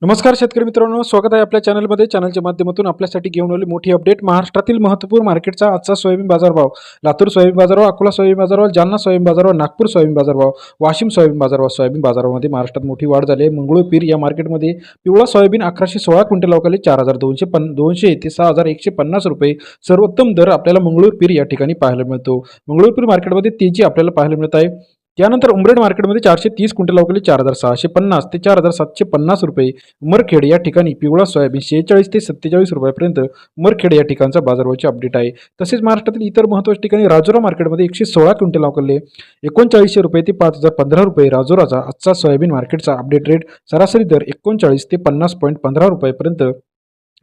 नमस्कार शेतकरी मित्रांनो, स्वागत आहे आपल्या चॅनलमध्ये. चॅनलच्या माध्यमातून आपल्यासाठी घेऊन आली मोठी अपडेट. महाराष्ट्रातील महत्त्वपूर्ण मार्केटचा आजचा सोयाबीन बाजारभाव. लातूर सोयाबीन बाजारभाव, अकोला सोयाबीन बाजारभाव, जालना सोयाबीन बाजारभाव, नागपूर सोयाबीन बाजारभाव, वाशिम सोयाबीन बाजारभाव. सोयाबीन बाजारामध्ये महाराष्ट्रात मोठी वाढ झाली आहे. मंगळूर पीर या मार्केटमध्ये पिवळा सोयाबीन 1116 क्विंटल अवकाली 4200 ते 6150 रुपये सर्वोत्तम दर आपल्याला मंगळूर पीर या ठिकाणी पाहायला मिळतो. मंगळूर पीर मार्केटमध्ये तेजी आपल्याला पाहायला मिळत आहे. त्यानंतर उमरेड मार्केटमध्ये 430 क्विंटल अवकाली 4650 ते 4750 रुपये. उमरखेड या ठिकाणी पिवळा सोयाबीन 46 ते 47 रुपयापर्यंत उमरखेड या ठिकाणचा बाजारभावाची अपडेट आहे. तसेच महाराष्ट्रातील इतर महत्त्वाच्या ठिकाणी राजुरा मार्केटमध्ये 116 क्विंटल अवकाले 3900 रुपये ते 5015 रुपये. राजुराचा आजचा सोयाबीन मार्केटचा अपडेट रेट सरासरी दर 39 ते 50.15 रुपयापर्यंत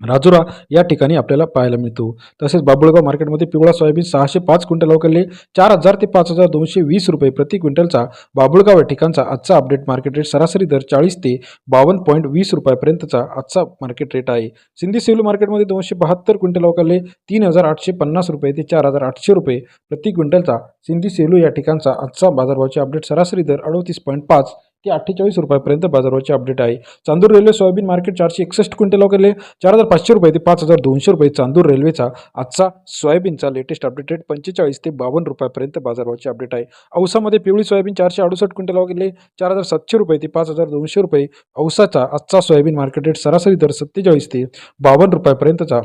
राजुरा या ठिकाणी आपल्याला पाहायला मिळतो. तसेच बाबुळगाव मार्केटमध्ये पिवळा सोयाबीन 605 क्विंटल अवकाले 4000 ते 5220 रुपये प्रति क्विंटलचा बाबुळगाव या ठिकाणचा आजचा अपडेट मार्केट रेट सरासरी दर 40 ते 52.20 रुपयापर्यंतचा आजचा मार्केट रेट आहे. सिंधी सेलू मार्केटमध्ये 272 क्विंटल अवकाले 3850 रुपये ते 4800 रुपये प्रति क्विंटलचा सिंधी सेलू या ठिकाणचा आजचा बाजारभावाचे अपडेट सरासरी दर 38.5 ते 48 रुपयापर्यंत बाजारभावाचे अपडेट आहे. Chandur Railway soybean market 461 quintal अवकाले 4500 रुपये ते 5200 रुपये. चांदूर रेल्वेचा आजचा सोयाबीनचा लेटेस्ट अपडेट रेट 45 ते 52 रुपयापर्यंत बाजारभावाचे अपडेट आहे. औसामध्ये पिवळी सोयाबीन 468 क्विंटल अवकाले 4700 रुपये ते 5200 रुपये. औसाचा आजचा सोयाबीन मार्केट रेट सरासरी दर 47 ते 52 रुपयापर्यंतचा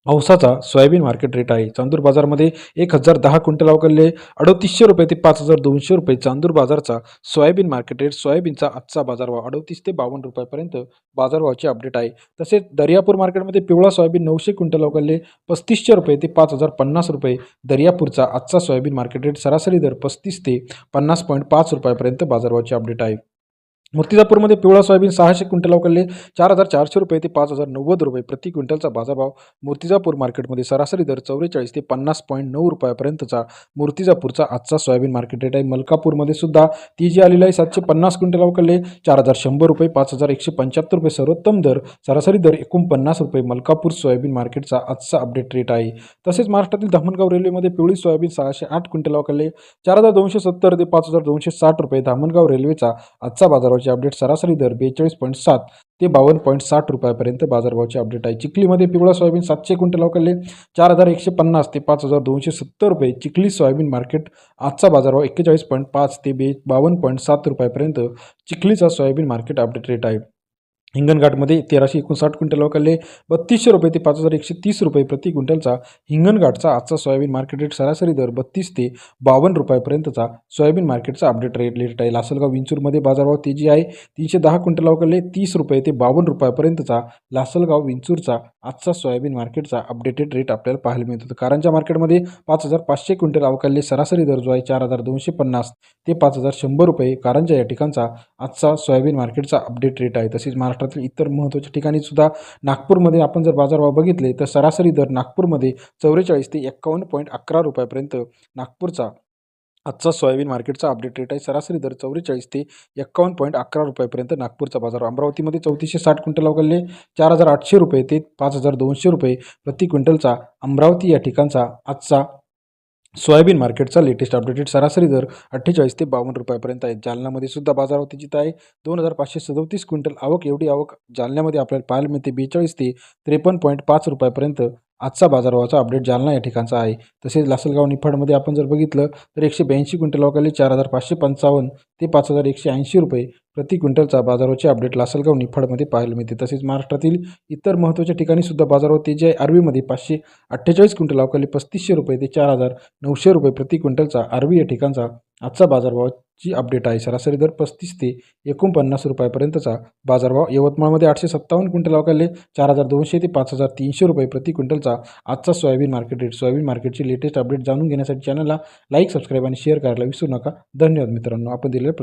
औसाचा सोयाबीन मार्केट रेट आहे. चांदूर बाजारमध्ये 1010 क्विंटल अवकाले 3800 रुपये ते 5200 रुपये. चांदूर बाजारचा सोयाबीन मार्केट रेट सोयाबीनचा आजचा बाजारभाव 38 ते 52 रुपयापर्यंत बाजारभावाचे अपडेट आहे. तसेच दर्यापूर मार्केटमध्ये पिवळा सोयाबीन 900 क्विंटल अवकाले 3500 रुपये ते 5050 रुपये. दर्यापूरचा आजचा सोयाबीन मार्केट रेट सरासरी दर 35 ते 50.5 रुपयापर्यंत बाजारभावाचे अपडेट आहे. मूर्तिजापूरमध्ये पिवळा सोयाबीन 600 क्विंटल अवकाले 4400 रुपये ते 5090 रुपये प्रति क्विंटलचा बाजारभाव. मूर्तिजापूर मार्केटमध्ये सरासरी दर 44 ते 50.9 रुपयापर्यंतचा मूर्तिजापूरचा आजचा सोयाबीन मार्केट रेट आहे. मलकापूरमध्ये सुद्धा तेजी आलेली आहे. 750 क्विंटल अवकाले 4100 रुपये 5175 रुपये सर्वोत्तम दर सरासरी दर 49 रुपये. मलकापूर सोयाबीन मार्केटचा आजचा अपडेट रेट आहे. तसेच महाराष्ट्रातील धामणगाव रेल्वेमध्ये पिवळी सोयाबीन 608 क्विंटल अवकाले 4270 ते 5260 रुपये. धामणगाव रेल्वेचा आजचा बाजारभाव अपडेट सरासरी दर 42.7 ते 52.60 रुपयापर्यंत बाजारभावाचे अपडेट आहे. चिखलीमध्ये पिवळा सोयाबीन 700 क्विंटल अवकाले 4150 ते 5270 रुपये. चिखली सोयाबीन मार्केट आजचा बाजारभाव 41.5 ते 52.7 रुपयापर्यंत चिखलीचा सोयाबीन मार्केट अपडेट रेट आहे. हिंगणघाटमध्ये 1359 क्विंटल अवकाले 3200 रुपये ते 5130 रुपये प्रति क्विंटलचा हिंगणघाटचा आजचा सोयाबीन मार्केट रेट सरासरी दर 32 ते 52 रुपयापर्यंतचा सोयाबीन मार्केटचा अपडेट रेट आहे. लासलगाव विंचूरमध्ये बाजारभाव तेजी आहे. 310 क्विंटल अवकाले 30 रुपये ते 52 रुपयापर्यंतचा लासलगाव विंचूरचा आजचा सोयाबीन मार्केटचा अपडेटेड रेट आपल्याला पाहायला मिळतो. कारंजा मार्केटमध्ये 5500 क्विंटल अवकाले सरासरी दर जो आहे 4250 ते 5100 रुपये. कारंजा या ठिकाणचा आजचा सोयाबीन मार्केटचा अपडेट रेट आहे. तसेच महाराष्ट्रातील इतर महत्त्वाच्या ठिकाणी सुद्धा नागपूरमध्ये आपण जर बाजारभाव बघितले तर सरासरी दर नागपूरमध्ये 44 ते 51.11 रुपयापर्यंत नागपूरचा आजचा सोयाबीन मार्केटचा अपडेट रेट आहे. सरासरी दर 44 ते 51.11 रुपयापर्यंत नागपूरचा बाजार. अमरावतीमध्ये 3460 क्विंटल अवकाले 4800 रुपये ते 5200 रुपये प्रति क्विंटलचा अमरावती या ठिकाणचा आजचा सोयाबीन मार्केटचा लेटेस्ट अपडेटेड सरासरी दर 48 ते 52 रुपयापर्यंत आहे. जालन्यामध्ये सुद्धा बाजारभाव तेजीत आहे. 2537 क्विंटल आवक एवढी आवक जालन्यामध्ये आपल्याला पाहायला मिळते. 42 ते 53.5 रुपयापर्यंत आजचा बाजारभावाचा अपडेट जालना या ठिकाणचा आहे. तसेच लासलगाव निफाडमध्ये आपण जर बघितलं तर 182 क्विंटल अवकाले 4555 ते 5180 रुपये प्रति क्विंटलचा बाजारभावाचे अपडेट लासलगाव निफाडमध्ये पाहायला मिळते. तसेच महाराष्ट्रातील इतर महत्त्वाच्या ठिकाणी सुद्धा बाजारभाव तेजी आहे. आर्वीमध्ये 548 क्विंटल अवकाले 3500 रुपये ते 4900 रुपये प्रति क्विंटलचा आर्वी या ठिकाणचा आजचा बाजारभावाची अपडेट आहे. सरासरी दर 35 ते 49 रुपयापर्यंतचा बाजारभाव. यवतमाळमध्ये 857 क्विंटल अवकाले 4200 ते 5300 रुपये प्रति क्विंटलचा आजचा सोयाबीन मार्केट रेट. सोयाबीन मार्केटची लेटेस्ट अपडेट जाणून घेण्यासाठी चॅनलला लाईक, सबस्क्राईब आणि शेअर करायला विसरू नका. धन्यवाद मित्रांनो, आपण दिलेल्या